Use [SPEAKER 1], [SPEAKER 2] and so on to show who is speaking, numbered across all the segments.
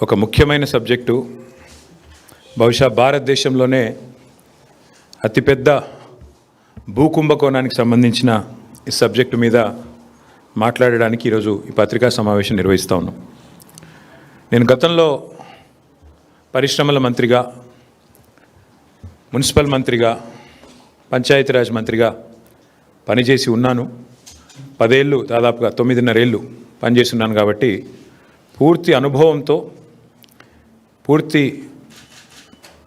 [SPEAKER 1] ఒక ముఖ్యమైన సబ్జెక్టు, బహుశా భారతదేశంలోనే అతిపెద్ద భూకుంభకోణానికి సంబంధించిన ఈ సబ్జెక్టు మీద మాట్లాడడానికి ఈరోజు ఈ పత్రికా సమావేశం నిర్వహిస్తూ ఉన్నాం. నేను గతంలో పరిశ్రమల మంత్రిగా, మున్సిపల్ మంత్రిగా, పంచాయతీరాజ్ మంత్రిగా పనిచేసి ఉన్నాను. 10 ఏళ్ళు, దాదాపుగా 9.5 ఏళ్ళు పనిచేసి ఉన్నాను. కాబట్టి పూర్తి అనుభవంతో, పూర్తి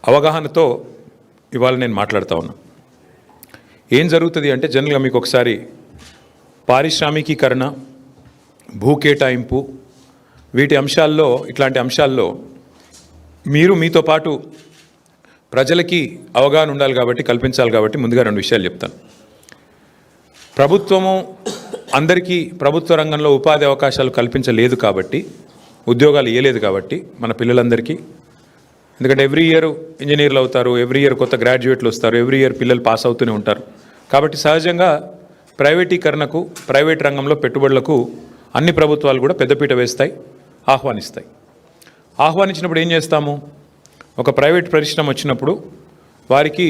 [SPEAKER 1] అవగాహనతో ఇవాళ నేను మాట్లాడుతూ ఉన్నా. ఏం జరుగుతుంది అంటే, జనరల్గా మీకు ఒకసారి పారిశ్రామికీకరణ, భూ కేటాయింపు, వీటి అంశాల్లో, ఇట్లాంటి అంశాల్లో మీతో పాటు ప్రజలకి అవగాహన ఉండాలి కాబట్టి, కల్పించాలి కాబట్టి ముందుగా 2 విషయాలు చెప్తాను. ప్రభుత్వము అందరికీ ప్రభుత్వ రంగంలో ఉపాధి అవకాశాలు కల్పించలేదు కాబట్టి, ఉద్యోగాలు ఇవ్వలేదు కాబట్టి మన పిల్లలందరికీ. ఎందుకంటే ఎవ్రీ ఇయర్ ఇంజనీర్లు అవుతారు, ఎవ్రీ ఇయర్ కొత్త గ్రాడ్యుయేట్లు వస్తారు, ఎవ్రీ ఇయర్ పిల్లలు పాస్ అవుతూనే ఉంటారు. కాబట్టి సహజంగా ప్రైవేటీకరణకు, ప్రైవేట్ రంగంలో పెట్టుబడులకు అన్ని ప్రభుత్వాలు కూడా పెద్దపీట వేస్తాయి, ఆహ్వానిస్తాయి. ఆహ్వానించినప్పుడు ఏం చేస్తాము? ఒక ప్రైవేట్ పరిశ్రమ వచ్చినప్పుడు వారికి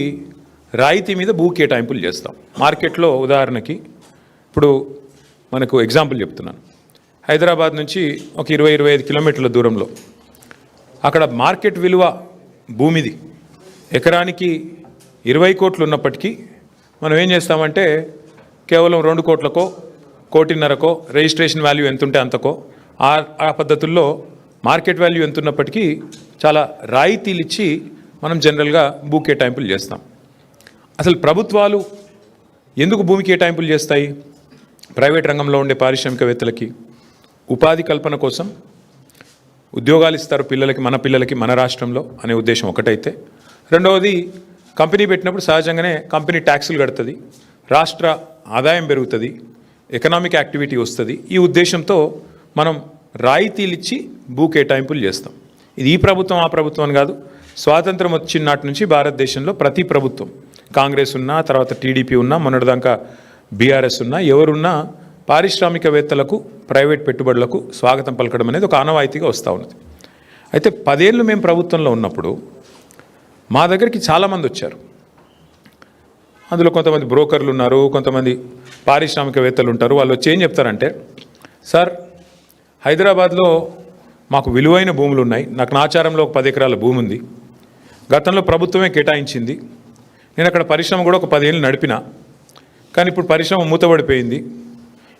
[SPEAKER 1] రాయితీ మీద భూ కేటాయింపులు చేస్తాం. మార్కెట్లో ఉదాహరణకి ఇప్పుడు మనకు ఎగ్జాంపుల్ చెప్తున్నాను. హైదరాబాద్ నుంచి ఒక 20-25 కిలోమీటర్ల దూరంలో అక్కడ మార్కెట్ విలువ భూమిది ఎకరానికి 20 కోట్లు ఉన్నప్పటికీ మనం ఏం చేస్తామంటే కేవలం 2 కోట్లకో, 1.5 కోటికో, రిజిస్ట్రేషన్ వాల్యూ ఎంత ఉంటే అంతకో, ఆ పద్ధతుల్లో మార్కెట్ వాల్యూ ఎంత ఉన్నప్పటికీ చాలా రాయితీలు ఇచ్చి మనం జనరల్గా భూ కేటాయింపులు చేస్తాం. అసలు ప్రభుత్వాలు ఎందుకు భూమి కేటాయింపులు చేస్తాయి? ప్రైవేట్ రంగంలో ఉండే పారిశ్రామికవేత్తలకి ఉపాధి కల్పన కోసం, ఉద్యోగాలు ఇస్తారు పిల్లలకి, మన పిల్లలకి, మన రాష్ట్రంలో అనే ఉద్దేశం ఒకటైతే, రెండవది కంపెనీ పెట్టినప్పుడు సహజంగానే కంపెనీ ట్యాక్సులు కడుతుంది, రాష్ట్ర ఆదాయం పెరుగుతుంది, ఎకనామిక్ యాక్టివిటీ వస్తుంది. ఈ ఉద్దేశంతో మనం రాయితీలు ఇచ్చి భూ కేటాయింపులు చేస్తాం. ఇది ఈ ప్రభుత్వం ఆ ప్రభుత్వం అని కాదు. స్వాతంత్రం వచ్చిన నాటి నుంచి భారతదేశంలో ప్రతి ప్రభుత్వం, కాంగ్రెస్ ఉన్నా, తర్వాత టీడీపీ ఉన్నా, మొన్నటిదాకా బీఆర్ఎస్ ఉన్నా, ఎవరున్నా పారిశ్రామికవేత్తలకు, ప్రైవేట్ పెట్టుబడులకు స్వాగతం పలకడం అనేది ఒక ఆనవాయితీగా వస్తూ ఉన్నది. అయితే 10 ఏళ్ళు మేము ప్రభుత్వంలో ఉన్నప్పుడు మా దగ్గరికి చాలామంది వచ్చారు. అందులో కొంతమంది బ్రోకర్లు ఉన్నారు, కొంతమంది పారిశ్రామికవేత్తలు ఉంటారు. వాళ్ళు వచ్చి ఏం చెప్తారంటే, సార్ హైదరాబాద్లో మాకు విలువైన భూములు ఉన్నాయి, నాకు నాచారంలో ఒక 10 ఎకరాల భూమి ఉంది, గతంలో ప్రభుత్వమే కేటాయించింది, నేను అక్కడ పరిశ్రమ కూడా ఒక 10 ఏళ్ళు నడిపినా, కానీ ఇప్పుడు పరిశ్రమ మూతబడిపోయింది.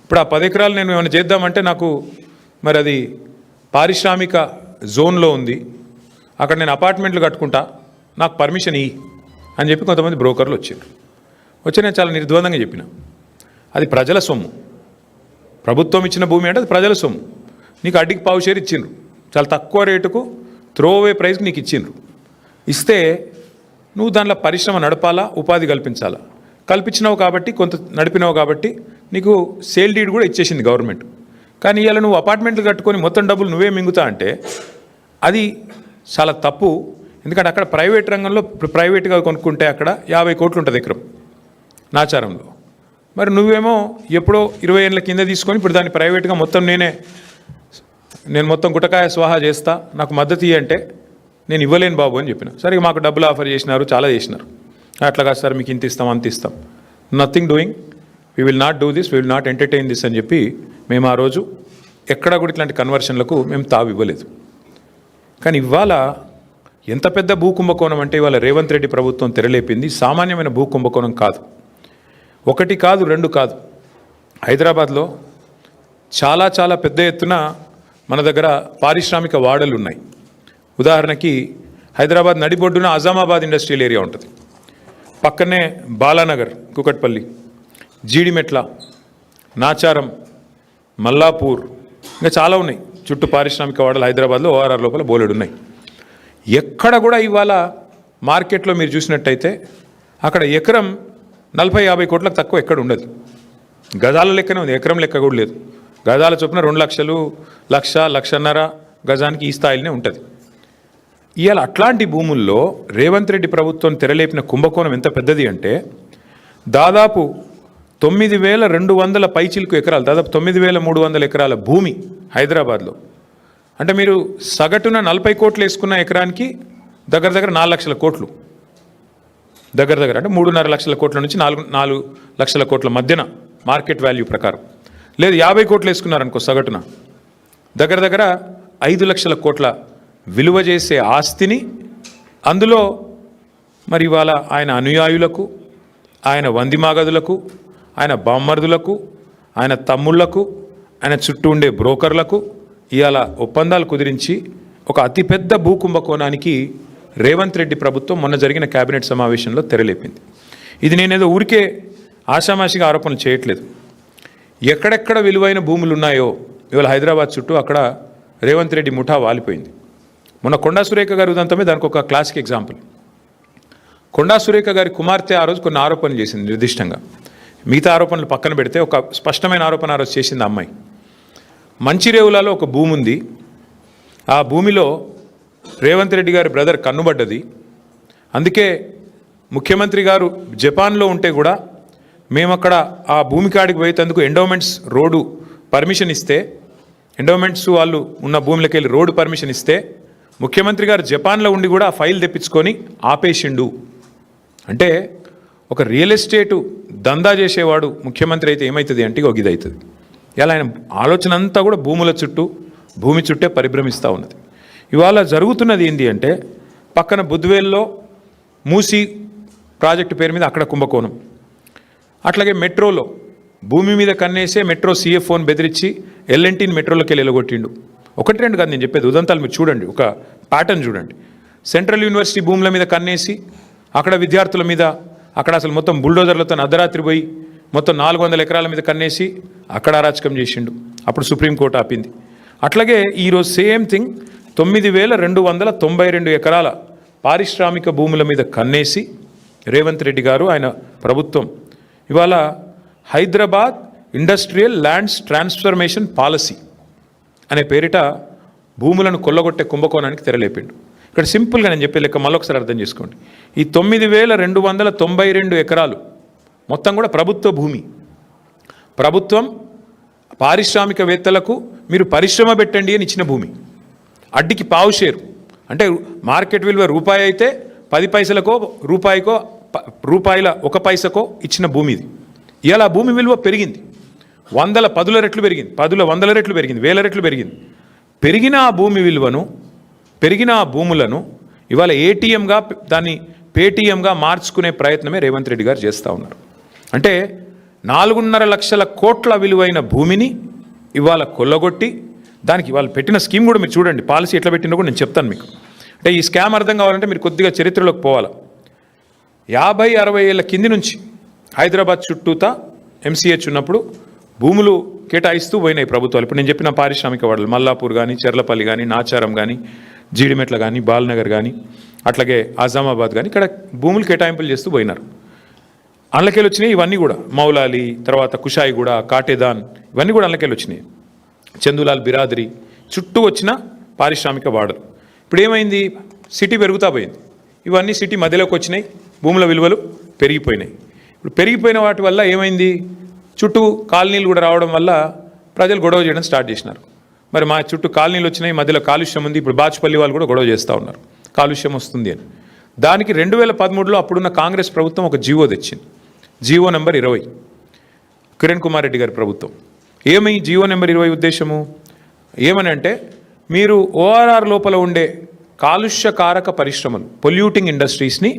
[SPEAKER 1] ఇప్పుడు ఆ 10 ఎకరాలు నేను ఏమైనా చేద్దామంటే నాకు మరి అది పారిశ్రామిక జోన్లో ఉంది, అక్కడ నేను అపార్ట్మెంట్లు కట్టుకుంటా, నాకు పర్మిషన్ ఇయ్యి అని చెప్పి కొంతమంది బ్రోకర్లు వచ్చారు. నేను చాలా నిర్ద్వందంగా చెప్పిన, అది ప్రజల సొమ్ము, ప్రభుత్వం ఇచ్చిన భూమి అంటే అది ప్రజల సొమ్ము, నీకు అడ్డికి పావు షేర్ ఇచ్చిండ్రు, చాలా తక్కువ రేటుకు త్రోవే ప్రైస్కి నీకు ఇచ్చిండ్రు. ఇస్తే నువ్వు దాంట్లో పరిశ్రమ నడపాలా, ఉపాధి కల్పించాలా. కల్పించినావు కాబట్టి, కొంత నడిపినావు కాబట్టి నీకు సేల్ డీడ్ కూడా ఇచ్చేసింది గవర్నమెంట్. కానీ ఇవాళ నువ్వు అపార్ట్మెంట్లు కట్టుకొని మొత్తం డబ్బులు నువ్వే మింగుతా అంటే అది చాలా తప్పు. ఎందుకంటే అక్కడ ప్రైవేట్ రంగంలో ప్రైవేట్గా కొనుక్కుంటే అక్కడ 50 కోట్లు ఉంటుంది ఎకరం నాచారంలో. మరి నువ్వేమో ఎప్పుడో 20 ఏళ్ళ కింద తీసుకొని ఇప్పుడు దాన్ని ప్రైవేట్గా మొత్తం నేను మొత్తం గుటకాయ స్వాహా చేస్తా, నాకు మద్దతు ఇయ్యి అంటే నేను ఇవ్వలేను బాబు అని చెప్పిన. సరే మాకు డబ్బులు ఆఫర్ చేసినారు, చాలా చేసినారు. అట్లా కాదు సార్, మీకు ఇంత ఇస్తాం, అంత ఇస్తాం, nothing doing, we will not do this, we will not entertain this అని చెప్పి మేము ఆ రోజు ఎక్కడ కూడా ఇట్లాంటి కన్వర్షన్లకు మేము తావు ఇవ్వలేదు. కానీ ఇవాళ ఎంత పెద్ద భూకుంభకోణం అంటే, ఇవాళ రేవంత్ రెడ్డి ప్రభుత్వం తెరలేపింది సామాన్యమైన భూకుంభకోణం కాదు. 1 కాదు, 2 కాదు. హైదరాబాద్లో చాలా చాలా పెద్ద ఎత్తున మన దగ్గర పారిశ్రామిక వాడలు ఉన్నాయి. ఉదాహరణకి హైదరాబాద్ నడిబొడ్డున అజామాబాద్ ఇండస్ట్రియల్ ఏరియా ఉంటుంది, పక్కనే బాలానగర్, కుకట్పల్లి, జీడిమెట్ల, నాచారం, మల్లాపూర్, ఇంకా చాలా ఉన్నాయి చుట్టూ పారిశ్రామిక వాడలు హైదరాబాద్లో ORR లోపల బోలెడు ఉన్నాయి. ఎక్కడ కూడా ఇవాళ మార్కెట్లో మీరు చూసినట్టయితే అక్కడ ఎకరం 40-50 కోట్లకు తక్కువ ఎక్కడ ఉండదు. గజాల లెక్కనే ఉంది, ఎకరం లెక్క కూడా లేదు. గజాల చొప్పున 2 లక్షలు, 1-1.5 గజానికి ఈ స్థాయిలోనే ఉంటుంది. ఇవాళ అట్లాంటి భూముల్లో రేవంత్ రెడ్డి ప్రభుత్వం తెరలేపిన కుంభకోణం ఎంత పెద్దది అంటే, దాదాపు 9,200 పైచిలకు ఎకరాలు, దాదాపు 9,300 ఎకరాల భూమి హైదరాబాద్లో అంటే మీరు సగటున 40 కోట్లు వేసుకున్న ఎకరానికి దగ్గర దగ్గర 4 లక్షల కోట్లు, దగ్గర దగ్గర అంటే 3.5 లక్షల కోట్ల నుంచి 4 లక్షల కోట్ల మధ్యన మార్కెట్ వాల్యూ ప్రకారం. లేదు 50 కోట్లు వేసుకున్నారనుకో సగటున, దగ్గర దగ్గర 5 లక్షల కోట్ల విలువ చేసే ఆస్తిని, అందులో మరి ఇవాళ ఆయన అనుయాయులకు, ఆయన వందిమాగదులకు, ఆయన బామ్మర్దులకు, ఆయన తమ్ముళ్లకు, ఆయన చుట్టూ ఉండే బ్రోకర్లకు ఇవాళ ఒప్పందాలు కుదిరించి ఒక అతిపెద్ద భూకుంభకోణానికి రేవంత్ రెడ్డి ప్రభుత్వం మొన్న జరిగిన కేబినెట్ సమావేశంలో తెరలేపింది. ఇది నేనేదో ఊరికే ఆషామాషిగా ఆరోపణలు చేయట్లేదు. ఎక్కడెక్కడ విలువైన భూములు ఉన్నాయో ఇవాళ హైదరాబాద్ చుట్టూ అక్కడ రేవంత్ రెడ్డి ముఠా వాలిపోయింది. మొన్న కొండా సురేఖ గారి ఉదంతమే దానికి ఒక క్లాసిక్ ఎగ్జాంపుల్. కొండా సురేఖ గారి కుమార్తె ఆ రోజు కొన్ని ఆరోపణలు చేసింది నిర్దిష్టంగా. మిగతా ఆరోపణలు పక్కన పెడితే ఒక స్పష్టమైన ఆరోపణ ఆ రోజు చేసింది అమ్మాయి. మంచిరేవులలో ఒక భూమి ఉంది, ఆ భూమిలో రేవంత్ రెడ్డి గారి బ్రదర్ కన్నుబడ్డది, అందుకే ముఖ్యమంత్రి గారు జపాన్లో ఉంటే కూడా మేము అక్కడ ఆ భూమి కాడికి పోయేందుకు ఎండోమెంట్స్ రోడ్డు పర్మిషన్ ఇస్తే, ఎండోమెంట్స్ వాళ్ళు ఉన్న భూమిలోకి వెళ్ళి రోడ్డు పర్మిషన్ ఇస్తే ముఖ్యమంత్రి గారు జపాన్లో ఉండి కూడా ఆ ఫైల్ తెప్పించుకొని ఆపేసిండు. అంటే ఒక రియల్ ఎస్టేటు దందా చేసేవాడు ముఖ్యమంత్రి అయితే ఏమవుతుంది అంటే ఒక ఇది అవుతుంది. ఇలా ఆయన ఆలోచన అంతా కూడా భూముల చుట్టూ, భూమి చుట్టే పరిభ్రమిస్తూ ఉన్నది. ఇవాళ జరుగుతున్నది ఏంటి అంటే పక్కన బుద్వేల్లో మూసీ ప్రాజెక్టు పేరు మీద అక్కడ కుంభకోణం, అట్లాగే మెట్రోలో భూమి మీద కన్నేసే మెట్రో CFOని బెదిరించి ఎల్ఎన్టీని మెట్రోలోకి వెళ్ళి ఎలగొట్టిండు. 1-2 కాదు నేను చెప్పేది, ఉదంతాలు మీరు చూడండి, ఒక ప్యాటర్న్ చూడండి. సెంట్రల్ యూనివర్సిటీ భూముల మీద కన్నేసి అక్కడ విద్యార్థుల మీద అక్కడ అసలు మొత్తం బుల్డోజర్లతో అర్ధరాత్రి పోయి మొత్తం 400 ఎకరాల మీద కన్నేసి అక్కడ అరాచకం చేసిండు. అప్పుడు సుప్రీంకోర్టు ఆపింది. అట్లాగే ఈరోజు సేమ్ థింగ్ 9,292 ఎకరాల పారిశ్రామిక భూముల మీద కన్నేసి రేవంత్ రెడ్డి గారు ఆయన ప్రభుత్వం ఇవాళ Hyderabad industrial lands transformation policy అనే పేరిట భూములను కొల్లగొట్టే కుంభకోణానికి తెరలేపిండు. ఇక్కడ సింపుల్గా నేను చెప్పే లెక్క మళ్ళొకసారి అర్థం చేసుకోండి. ఈ 9,292 ఎకరాలు మొత్తం కూడా ప్రభుత్వ భూమి. ప్రభుత్వం పారిశ్రామికవేత్తలకు మీరు పరిశ్రమ పెట్టండి అని ఇచ్చిన భూమి, అడ్డికి పావు షేరు, అంటే మార్కెట్ విలువ రూపాయి అయితే 10 పైసలకో రూపాయికో రూపాయల 1 పైసకో ఇచ్చిన భూమి ఇది. ఇవాళ ఆ భూమి విలువ పెరిగింది, 10 రెట్లు పెరిగింది, 100 రెట్లు పెరిగింది, 1000 రెట్లు పెరిగింది. పెరిగిన ఆ భూమి విలువను, పెరిగిన ఆ భూములను ఇవాళ ఏటీఎంగా దాన్ని పేటీఎంగా మార్చుకునే ప్రయత్నమే రేవంత్ రెడ్డి గారు చేస్తూ ఉన్నారు. అంటే 4.5 లక్షల కోట్ల విలువైన భూమిని ఇవాళ కొల్లగొట్టి దానికి వాళ్ళు పెట్టిన స్కీమ్ కూడా మీరు చూడండి, పాలసీ ఎట్లా పెట్టినో కూడా నేను చెప్తాను మీకు. అంటే ఈ స్కామ్ అర్థం కావాలంటే మీరు కొద్దిగా చరిత్రలోకి పోవాలి. 50-60 ఏళ్ళ కింది నుంచి హైదరాబాద్ చుట్టూతా MCH ఉన్నప్పుడు భూములు కేటాయిస్తూ పోయినాయి ప్రభుత్వాలు. ఇప్పుడు నేను చెప్పిన పారిశ్రామిక వాడలు మల్లాపూర్ కానీ, చెర్లపల్లి కానీ, నాచారం కానీ, జీడిమెట్ల కానీ, బాల్నగర్ కానీ, అట్లాగే ఆజామాబాద్ కానీ ఇక్కడ భూములు కేటాయింపులు చేస్తూ పోయినారు. అందులోకెళ్ళి వచ్చినాయి ఇవన్నీ కూడా, మౌలాలి, తర్వాత కుషాయిగూడ, కాటేదాన్, ఇవన్నీ కూడా అందులోకెళ్ళి వచ్చినాయి. చందులాల్ బిరాదరి చుట్టూ వచ్చిన పారిశ్రామిక వాడలు. ఇప్పుడు ఏమైంది, సిటీ పెరుగుతూ పోయింది, ఇవన్నీ సిటీ మధ్యలోకి వచ్చినాయి, భూముల విలువలు పెరిగిపోయినాయి. ఇప్పుడు పెరిగిపోయిన వాటి వల్ల ఏమైంది, చుట్టూ కాలనీలు కూడా రావడం వల్ల ప్రజలు గొడవ చేయడం స్టార్ట్ చేసినారు. మరి మా చుట్టూ కాలనీలు వచ్చినాయి, మధ్యలో కాలుష్యం ఉంది, ఇప్పుడు బాచుపల్లి వాళ్ళు కూడా గొడవ చేస్తూ ఉన్నారు కాలుష్యం వస్తుంది అని. దానికి 2013లో అప్పుడున్న కాంగ్రెస్ ప్రభుత్వం ఒక జీవో తెచ్చింది, జీవో నెంబర్ 20, కిరణ్ కుమార్ రెడ్డి గారి ప్రభుత్వం. ఏమై జీవో నెంబర్ 20 ఉద్దేశము ఏమని అంటే, మీరు ORR లోపల ఉండే కాలుష్యకారక పరిశ్రమలు, పొల్యూటింగ్ ఇండస్ట్రీస్ని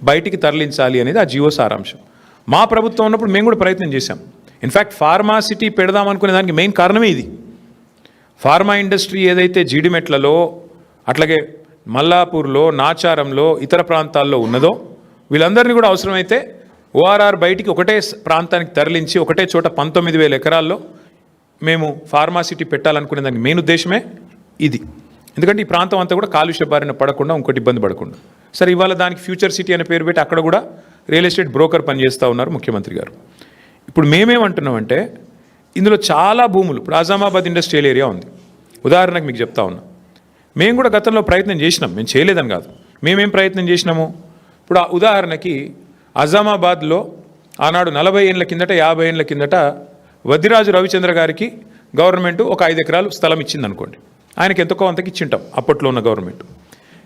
[SPEAKER 1] బయటికి తరలించాలి అనేది ఆ జీవో సారాంశం. మా ప్రభుత్వం ఉన్నప్పుడు మేము కూడా ప్రయత్నం చేశాం. ఇన్ఫ్యాక్ట్ ఫార్మా సిటీ పెడదామనుకునే దానికి మెయిన్ కారణమే ఇది. ఫార్మా ఇండస్ట్రీ ఏదైతే జీడిమెట్లలో, అట్లాగే మల్లాపూర్లో, నాచారంలో, ఇతర ప్రాంతాల్లో ఉన్నదో వీళ్ళందరినీ కూడా అవసరమైతే ORR బయటికి ఒకటే ప్రాంతానికి తరలించి ఒకటే చోట 19,000 ఎకరాల్లో మేము ఫార్మా సిటీ పెట్టాలనుకునే దానికి మెయిన్ ఉద్దేశమే ఇది. ఎందుకంటే ఈ ప్రాంతం అంతా కూడా కాలుష్య బారిన పడకుండా, ఇంకోటి ఇబ్బంది పడకుండా. సరే, ఇవాళ దానికి ఫ్యూచర్ సిటీ అనే పేరు పెట్టి అక్కడ కూడా రియల్ ఎస్టేట్ బ్రోకర్ పనిచేస్తూ ఉన్నారు ముఖ్యమంత్రి గారు. ఇప్పుడు మేమేమంటున్నామంటే, ఇందులో చాలా భూములు, ఇప్పుడు ఆజామాబాద్ ఇండస్ట్రియల్ ఏరియా ఉంది ఉదాహరణకు మీకు చెప్తా ఉన్నా. మేము కూడా గతంలో ప్రయత్నం చేసినాం, మేము చేయలేదని కాదు, మేమేం ప్రయత్నం చేసినాము. ఇప్పుడు ఉదాహరణకి ఆజామాబాద్లో ఆనాడు 40 ఏళ్ళ కిందట, 50 ఏళ్ళ కిందట వద్దిరాజు రవిచంద్ర గారికి గవర్నమెంట్ ఒక 5 ఎకరాలు స్థలం ఇచ్చింది అనుకోండి. ఆయనకి ఎంతకో అంతకి ఇచ్చింటాం అప్పట్లో ఉన్న గవర్నమెంట్.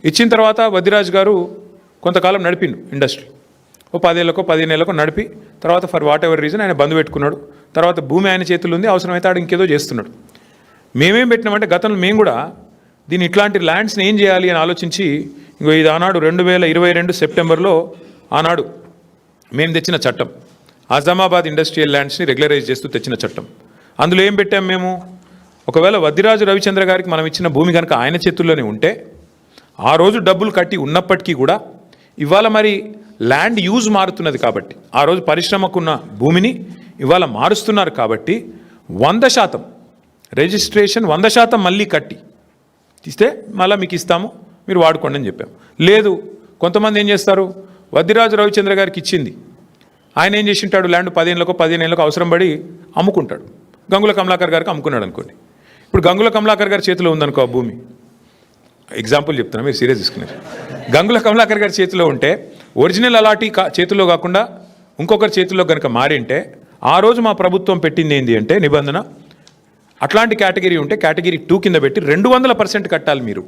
[SPEAKER 1] ఇచ్చిన తర్వాత వద్దిరాజు గారు కొంతకాలం నడిపిండు ఇండస్ట్రీ. ఓ 10 ఏళ్ళకో 15 ఏళ్ళకో నడిపి తర్వాత ఫర్ వాట్ ఎవర్ రీజన్ ఆయన బంద్ పెట్టుకున్నాడు. తర్వాత భూమి ఆయన చేతుల్లో ఉంది, అవసరమైతే ఆడు ఇంకేదో చేస్తున్నాడు. మేమేం పెట్టినామంటే గతంలో మేము కూడా దీన్ని ఇట్లాంటి ల్యాండ్స్ని ఏం చేయాలి అని ఆలోచించి ఇంకో ఇది ఆనాడు 2022 సెప్టెంబర్లో ఆనాడు మేము తెచ్చిన చట్టం, ఆజామాబాద్ ఇండస్ట్రియల్ ల్యాండ్స్ని రెగ్యులరైజ్ చేస్తూ తెచ్చిన చట్టం. అందులో ఏం పెట్టాం మేము, ఒకవేళ వద్దిరాజు రవిచంద్ర గారికి మనం ఇచ్చిన భూమి కనుక ఆయన చేతుల్లోనే ఉంటే ఆ రోజు డబ్బులు కట్టి ఉన్నప్పటికీ కూడా ఇవాళ మరి ల్యాండ్ యూజ్ మారుతున్నది కాబట్టి, ఆ రోజు పరిశ్రమకున్న భూమిని ఇవాళ మారుస్తున్నారు కాబట్టి 100% రిజిస్ట్రేషన్ 100% మళ్ళీ కట్టి ఇస్తే మళ్ళీ మీకు ఇస్తాము, మీరు వాడుకోండి అని చెప్పాం. లేదు, కొంతమంది ఏం చేస్తారు, వద్దిరాజు రవిచంద్ర గారికి ఇచ్చింది ఆయన ఏం చేసి ఉంటాడు, ల్యాండ్ 15 ఏళ్ళకో అవసరం పడి అమ్ముకుంటాడు. గంగుల కమలాకర్ గారికి అమ్ముకున్నాడు అనుకోండి. ఇప్పుడు గంగుల కమలాకర్ గారి చేతిలో ఉందనుకో ఆ భూమి, ఎగ్జాంపుల్ చెప్తున్నా, మీరు సీరియస్ తీసుకున్నారు. గంగుల కమలాకర్ గారి చేతిలో ఉంటే ఒరిజినల్ అలాటీ చేతిలో కాకుండా ఇంకొకరి చేతిలో కనుక మారింటే ఆ రోజు మా ప్రభుత్వం పెట్టింది ఏంటి అంటే నిబంధన, అట్లాంటి కేటగిరీ ఉంటే కేటగిరీ 2 కింద పెట్టి 200% కట్టాలి మీరు,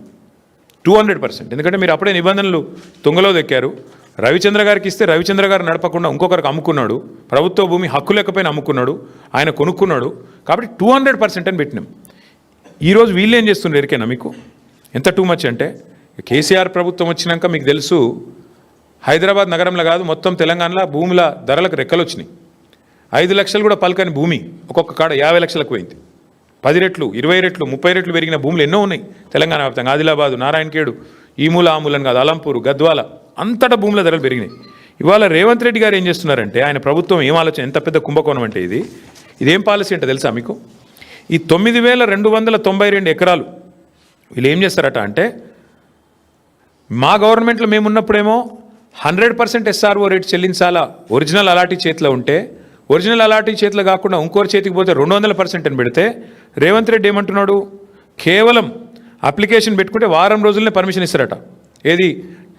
[SPEAKER 1] 200%. ఎందుకంటే మీరు అప్పుడే నిబంధనలు తుంగలో దెక్కారు. రవిచంద్ర గారికి ఇస్తే రవిచంద్ర గారు నడపకుండా ఇంకొకరికి అమ్ముకున్నాడు, ప్రభుత్వ భూమి హక్కు లేకపోయినా అమ్ముకున్నాడు, ఆయన కొనుక్కున్నాడు. కాబట్టి 200% అని పెట్టినాం. ఈరోజు వీళ్ళు ఏం చేస్తున్నారు ఎరికేనా మీకు, ఎంత టూ మచ్ అంటే, కేసీఆర్ ప్రభుత్వం వచ్చినాక మీకు తెలుసు హైదరాబాద్ నగరంలో కాదు మొత్తం తెలంగాణలో భూముల ధరలకు రెక్కలు వచ్చినాయి. 5 లక్షలు కూడా పలకని భూమి ఒక్కొక్క కాడ 50 లక్షలకు పోయింది. 10 రెట్లు 20 రెట్లు 30 రెట్లు పెరిగిన భూములు ఎన్నో ఉన్నాయి తెలంగాణ వ్యాప్తంగా. ఆదిలాబాదు, నారాయణఖేడు, ఈ మూల ఆ మూలని కాదు, అలంపూరు, గద్వాల అంతటా భూముల ధరలు పెరిగినాయి. ఇవాళ రేవంత్ రెడ్డి గారు ఏం చేస్తున్నారంటే, ఆయన ప్రభుత్వం ఏం ఆలోచన, ఎంత పెద్ద కుంభకోణం అంటే ఇదేం పాలసీ అంటే తెలుసా మీకు, ఈ 9292 ఎకరాలు వీళ్ళు ఏం చేస్తారట అంటే, మా గవర్నమెంట్లో మేమున్నప్పుడేమో 100% SRO రేట్ చెల్లించాలా ఒరిజినల్ అలాటీ చేతిలో ఉంటే, ఒరిజినల్ అలాటీ చేతిలో కాకుండా ఇంకోరి చేతికి పోతే 200% అని పెడితే, రేవంత్ రెడ్డి ఏమంటున్నాడు, కేవలం అప్లికేషన్ పెట్టుకుంటే వారం రోజులనే పర్మిషన్ ఇస్తారట. ఏది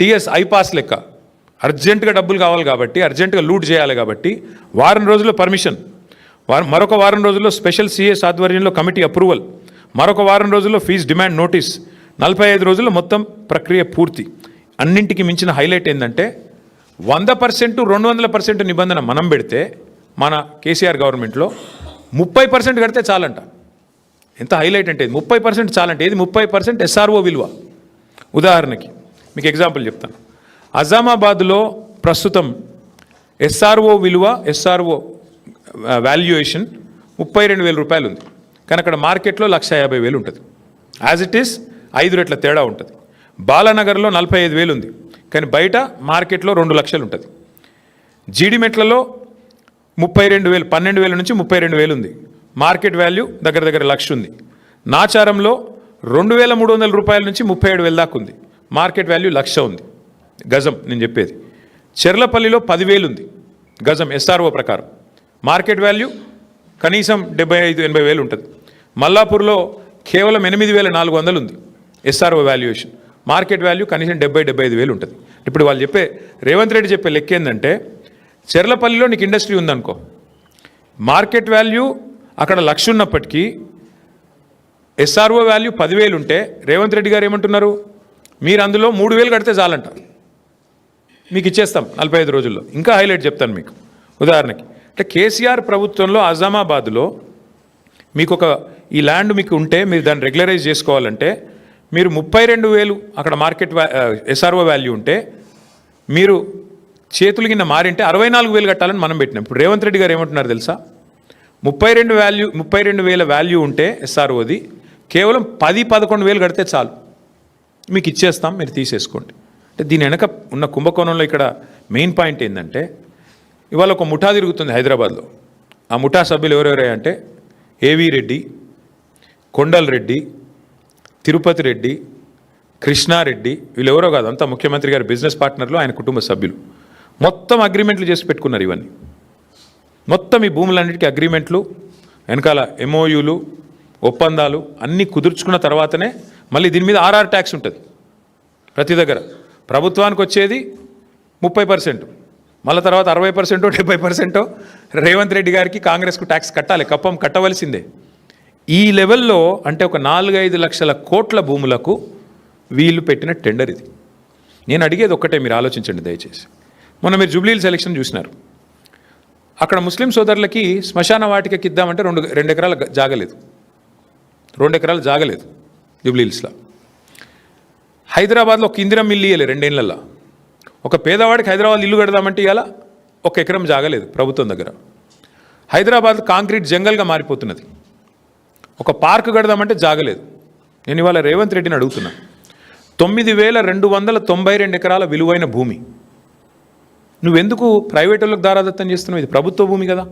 [SPEAKER 1] TS ఐపాస్ లెక్క, అర్జెంటుగా డబ్బులు కావాలి కాబట్టి, అర్జెంటుగా లూట్ చేయాలి కాబట్టి వారం రోజుల్లో పర్మిషన్, మరొక వారం రోజుల్లో స్పెషల్ CS ఆధ్వర్యంలో కమిటీ అప్రూవల్, మరొక వారం రోజుల్లో ఫీజు డిమాండ్ నోటీస్, 45 రోజుల్లో మొత్తం ప్రక్రియ పూర్తి. అన్నింటికి మించిన హైలైట్ ఏంటంటే 100% 200% నిబంధన మనం పెడితే మన కేసీఆర్ గవర్నమెంట్లో 30% కడితే చాలంట. ఎంత హైలైట్ అంటే 30% చాలంటే, ఏది 30% SRO విలువ. ఉదాహరణకి మీకు ఎగ్జాంపుల్ చెప్తాను. అజామాబాద్లో ప్రస్తుతం SRO విలువ, SRO వాల్యుయేషన్ 32,000 రూపాయలు ఉంది. కానీ అక్కడ మార్కెట్లో 150,000 ఉంటుంది. యాజ్ ఇట్ ఈస్ 5 రెట్ల తేడా ఉంటుంది. బాలానగర్లో 45,000 ఉంది, కానీ బయట మార్కెట్లో 2 లక్షలు ఉంటుంది. జీడిమెట్లలో 32,000, 12,000 నుంచి 32,000 ఉంది. మార్కెట్ వాల్యూ దగ్గర దగ్గర 1,00,000 ఉంది. నాచారంలో 2,300 రూపాయల నుంచి 37,000 దాకా ఉంది. మార్కెట్ వాల్యూ 1,00,000 ఉంది గజం నేను చెప్పేది. చెర్లపల్లిలో 10,000 ఉంది గజం SRO ప్రకారం, మార్కెట్ వాల్యూ కనీసం 75,000-80,000 ఉంటుంది. మల్లాపూర్లో కేవలం 8,400 ఉంది SRO వాల్యుయేషన్, మార్కెట్ వాల్యూ కనీసం 70,000-75,000 ఉంటుంది. ఇప్పుడు వాళ్ళు చెప్పే, రేవంత్ రెడ్డి చెప్పే లెక్క ఏంటంటే, చెర్లపల్లిలో నీకు ఇండస్ట్రీ ఉందనుకో, మార్కెట్ వాల్యూ అక్కడ 1,00,000 ఉన్నప్పటికీ SRO వాల్యూ 10,000 ఉంటే రేవంత్ రెడ్డి గారు ఏమంటున్నారు, మీరు అందులో 3,000 కడితే చాలంట, మీకు ఇచ్చేస్తాం 45 రోజుల్లో. ఇంకా హైలైట్ చెప్తాను మీకు. ఉదాహరణకి అంటే కేసీఆర్ ప్రభుత్వంలో అజామాబాద్లో మీకు ఈ ల్యాండ్ మీకు ఉంటే మీరు దాన్ని రెగ్యులరైజ్ చేసుకోవాలంటే మీరు 32,000 అక్కడ మార్కెట్ SRO వాల్యూ ఉంటే మీరు చేతులు కింద మారింటే 64,000 కట్టాలని మనం పెట్టినాం. ఇప్పుడు రేవంత్ రెడ్డి గారు ఏమంటున్నారు తెలుసా, 32,000 వాల్యూ ఉంటే SROది కేవలం 10-11,000 కడితే చాలు, మీకు ఇచ్చేస్తాం, మీరు తీసేసుకోండి. అంటే దీని వెనక ఉన్న కుంభకోణంలో ఇక్కడ మెయిన్ పాయింట్ ఏంటంటే, ఇవాళ ఒక ముఠా తిరుగుతుంది హైదరాబాద్లో. ఆ ముఠా సభ్యులు ఎవరెవరే అంటే ఏవి రెడ్డి, కొండల్ రెడ్డి, తిరుపతి రెడ్డి, కృష్ణారెడ్డి, వీళ్ళెవరో కాదు, అంతా ముఖ్యమంత్రి గారి బిజినెస్ పార్ట్నర్లు, ఆయన కుటుంబ సభ్యులు. మొత్తం అగ్రిమెంట్లు చేసి పెట్టుకున్నారు. ఇవన్నీ మొత్తం ఈ భూములన్నిటికీ అగ్రిమెంట్లు, వెనకాల MOUలు, ఒప్పందాలు అన్నీ కుదుర్చుకున్న తర్వాతనే మళ్ళీ దీని మీద RR ట్యాక్స్ ఉంటుంది. ప్రతి దగ్గర ప్రభుత్వానికి వచ్చేది 30%, మళ్ళీ తర్వాత 60%, 70% రేవంత్ రెడ్డి గారికి, కాంగ్రెస్కు ట్యాక్స్ కట్టాలి, కప్పం కట్టవలసిందే. ఈ లెవెల్లో అంటే ఒక 4-5 లక్షల కోట్ల భూములకు వీళ్ళు పెట్టిన టెండర్ ఇది. నేను అడిగేది ఒక్కటే, మీరు ఆలోచించండి దయచేసి. మొన్న మీరు జూబ్లీహిల్స్ ఎలక్షన్ చూసినారు. అక్కడ ముస్లిం సోదరులకి శ్మశాన వాటికకి ఇద్దామంటే 2 ఎకరాల జాగలేదు. 2 ఎకరాలు జాగలేదు జూబ్లీహిల్స్లో. హైదరాబాద్లో ఒక ఇందిరం ఇల్లు ఇయ్యలే 2 ఏళ్లలో. ఒక పేదవాడికి హైదరాబాద్ ఇల్లు కడదామంటే ఇవాళ 1 ఎకరం జాగలేదు ప్రభుత్వం దగ్గర. హైదరాబాద్ కాంక్రీట్ జంగల్గా మారిపోతున్నది. ఒక పార్క్ కడదామంటే జాగలేదు. నేను ఇవాళ రేవంత్ రెడ్డిని అడుగుతున్నా, 9,292 ఎకరాల విలువైన భూమి నువ్వెందుకు ప్రైవేట్ వాళ్ళకి దారాదత్తం చేస్తున్నావు? ఇది ప్రభుత్వ భూమి కదా.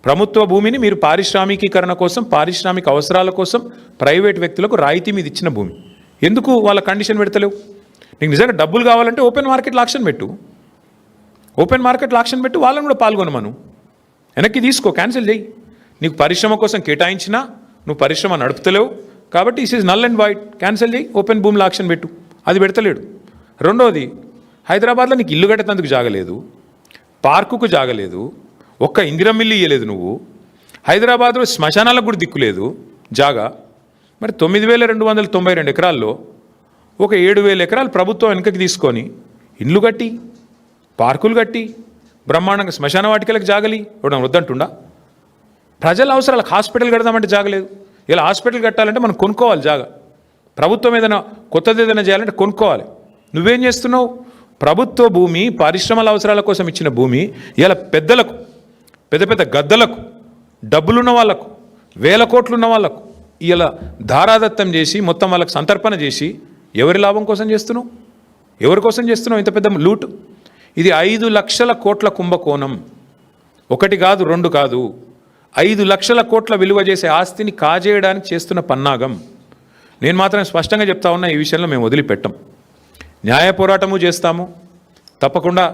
[SPEAKER 1] ప్రభుత్వ భూమిని మీరు పారిశ్రామికీకరణ కోసం, పారిశ్రామిక అవసరాల కోసం ప్రైవేట్ వ్యక్తులకు రాయితీ మీద ఇచ్చిన భూమి ఎందుకు వాళ్ళ కండిషన్ పెడతలేవు? నీకు నిజంగా డబ్బులు కావాలంటే ఓపెన్ మార్కెట్లో ఆక్షన్ పెట్టు. ఓపెన్ మార్కెట్లో ఆక్షన్ పెట్టు, వాళ్ళని కూడా పాల్గొనమను. వెనక్కి తీసుకో, క్యాన్సిల్ చేయి. నీకు పరిశ్రమ కోసం కేటాయించినా నువ్వు పరిశ్రమ నడుపుతలేవు కాబట్టి is is null and white, cancel చేయి. ఓపెన్ భూమిలో ఆక్షన్ పెట్టు. అది పెడతలేడు. రెండోది, హైదరాబాద్లో నీకు ఇల్లు కట్టేందుకు జాగలేదు, పార్కుకు జాగలేదు, ఒక్క ఇందిరం ఇల్లు ఇయ్యలేదు నువ్వు. హైదరాబాద్లో శ్మశానాలకు కూడా దిక్కులేదు జాగా. మరి 9,292 ఎకరాల్లో ఒక 7,000 ఎకరాలు ప్రభుత్వం వెనకకి తీసుకొని ఇండ్లు కట్టి, పార్కులు కట్టి, బ్రహ్మాండంగా శ్మశాన వాటికలకు జాగలి ఇవ్వడం వద్దంటుండా? ప్రజల అవసరాలకు హాస్పిటల్ కడదామంటే జాగలేదు. ఇలా హాస్పిటల్ కట్టాలంటే మనం కొనుక్కోవాలి జాగా. ప్రభుత్వం ఏదైనా కొత్తది ఏదైనా చేయాలంటే కొనుక్కోవాలి. నువ్వేం చేస్తున్నావు? ప్రభుత్వ భూమి, పరిశ్రమల అవసరాల కోసం ఇచ్చిన భూమి ఇలా పెద్దలకు, పెద్ద పెద్ద గద్దలకు, డబ్బులున్న వాళ్ళకు, 1,000 కోట్లున్న వాళ్ళకు ఇలా ధారాదత్తం చేసి మొత్తం వాళ్ళకు సంతర్పణ చేసి ఎవరి లాభం కోసం చేస్తున్నావు? ఎవరి కోసం చేస్తున్నావు ఇంత పెద్ద లూటు? ఇది 5 లక్షల కోట్ల కుంభకోణం. 1 కాదు, 2 కాదు, 5 లక్షల కోట్ల విలువ చేసే ఆస్తిని కాజేయడానికి చేస్తున్న పన్నాగం. నేను మాత్రం స్పష్టంగా చెప్తా ఉన్నా, ఈ విషయంలో మేము వదిలిపెట్టం. న్యాయ పోరాటము చేస్తాము తప్పకుండా.